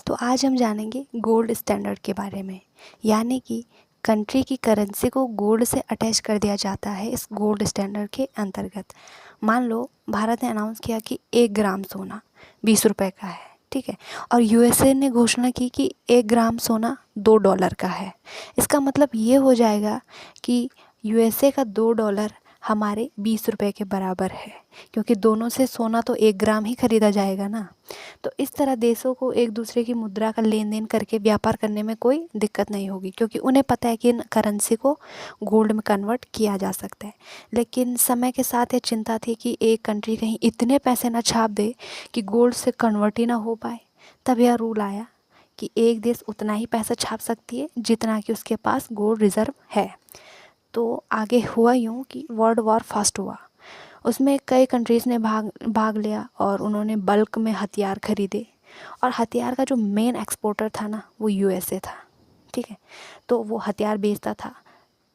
तो आज हम जानेंगे गोल्ड स्टैंडर्ड के बारे में, यानी कि कंट्री की करेंसी को गोल्ड से अटैच कर दिया जाता है इस गोल्ड स्टैंडर्ड के अंतर्गत। मान लो भारत ने अनाउंस किया कि 1 ग्राम सोना 20 रुपए का है, ठीक है, और यूएसए ने घोषणा की कि 1 ग्राम सोना $2 का है। इसका मतलब ये हो जाएगा कि यूएसए का $2 हमारे 20 रुपए के बराबर है, क्योंकि दोनों से सोना तो 1 ग्राम ही खरीदा जाएगा ना। तो इस तरह देशों को एक दूसरे की मुद्रा का लेन देन करके व्यापार करने में कोई दिक्कत नहीं होगी, क्योंकि उन्हें पता है कि इन करेंसी को गोल्ड में कन्वर्ट किया जा सकता है। लेकिन समय के साथ ये चिंता थी कि एक कंट्री कहीं इतने पैसे ना छाप दे कि गोल्ड से कन्वर्ट ही ना हो पाए। तब यह रूल आया कि एक देश उतना ही पैसा छाप सकती है जितना कि उसके पास गोल्ड रिजर्व है। तो आगे हुआ यूँ कि वर्ल्ड वॉर फर्स्ट हुआ, उसमें कई कंट्रीज़ ने भाग लिया और उन्होंने बल्क में हथियार खरीदे, और हथियार का जो मेन एक्सपोर्टर था ना वो यूएसए था, ठीक है। तो वो हथियार बेचता था,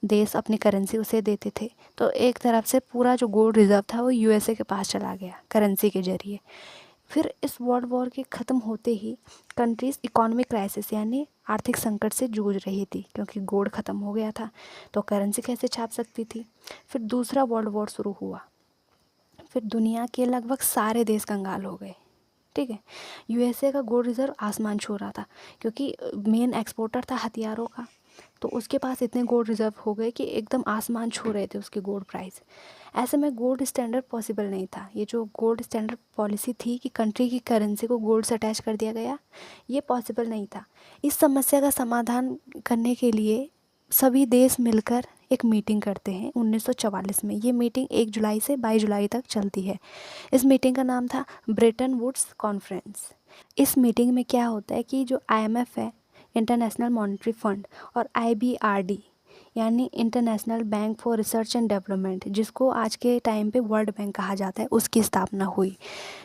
देश अपनी करेंसी उसे देते थे, तो एक तरफ से पूरा जो गोल्ड रिजर्व था वो यूएसए के पास चला गया करेंसी के जरिए। फिर इस वर्ल्ड वॉर के ख़त्म होते ही कंट्रीज़ इकोनॉमिक क्राइसिस यानी आर्थिक संकट से जूझ रही थी, क्योंकि गोल्ड ख़त्म हो गया था तो करेंसी कैसे छाप सकती थी। फिर दूसरा वर्ल्ड वॉर शुरू हुआ, फिर दुनिया के लगभग सारे देश कंगाल हो गए, ठीक है। यूएसए का गोल्ड रिजर्व आसमान छू रहा था, क्योंकि मेन एक्सपोर्टर था हथियारों का, तो उसके पास इतने गोल्ड रिजर्व हो गए कि एकदम आसमान छू रहे थे उसके गोल्ड प्राइस। ऐसे में गोल्ड स्टैंडर्ड पॉसिबल नहीं था। ये जो गोल्ड स्टैंडर्ड पॉलिसी थी कि कंट्री की करेंसी को गोल्ड से अटैच कर दिया गया, ये पॉसिबल नहीं था। इस समस्या का समाधान करने के लिए सभी देश मिलकर एक मीटिंग करते हैं 1944 में। ये मीटिंग 1 जुलाई से 22 जुलाई तक चलती है। इस मीटिंग का नाम था ब्रेटन वुड्स कॉन्फ्रेंस। इस मीटिंग में क्या होता है कि जो आईएमएफ है, इंटरनेशनल मॉनेटरी फंड, और आईबीआरडी यानी international bank for research and development, जिसको आज के टाइम पे वर्ल्ड बैंक कहा जाता है, उसकी स्थापना हुई,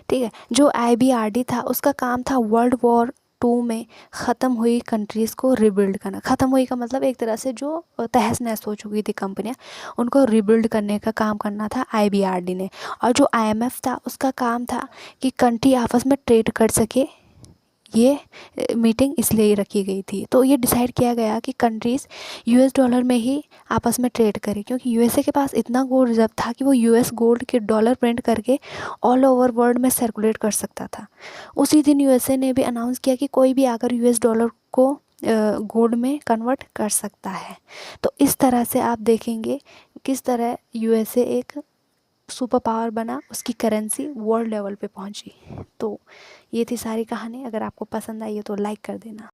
ठीक है। जो आईबीआरडी था उसका काम था वर्ल्ड वॉर 2 में ख़त्म हुई कंट्रीज़ को रिबिल्ड करना। ख़त्म हुई का मतलब एक तरह से जो तहस नहस हो चुकी थी कंपनियां, उनको रिबिल्ड करने का काम करना था आईबीआरडी ने। और जो आईएमएफ था उसका काम था कि कंट्री आपस में ट्रेड कर सके। ये मीटिंग इसलिए रखी गई थी। तो ये डिसाइड किया गया कि कंट्रीज़ यूएस डॉलर में ही आपस में ट्रेड करें, क्योंकि यूएसए के पास इतना गोल्ड रिजर्व था कि वो यूएस गोल्ड के डॉलर प्रिंट करके ऑल ओवर वर्ल्ड में सर्कुलेट कर सकता था। उसी दिन यूएसए ने भी अनाउंस किया कि कोई भी आकर यूएस डॉलर को गोल्ड में कन्वर्ट कर सकता है। तो इस तरह से आप देखेंगे किस तरह यूएसए एक सुपर पावर बना, उसकी करेंसी वर्ल्ड लेवल पे पहुंची। तो ये थी सारी कहानी। अगर आपको पसंद आई है तो लाइक कर देना।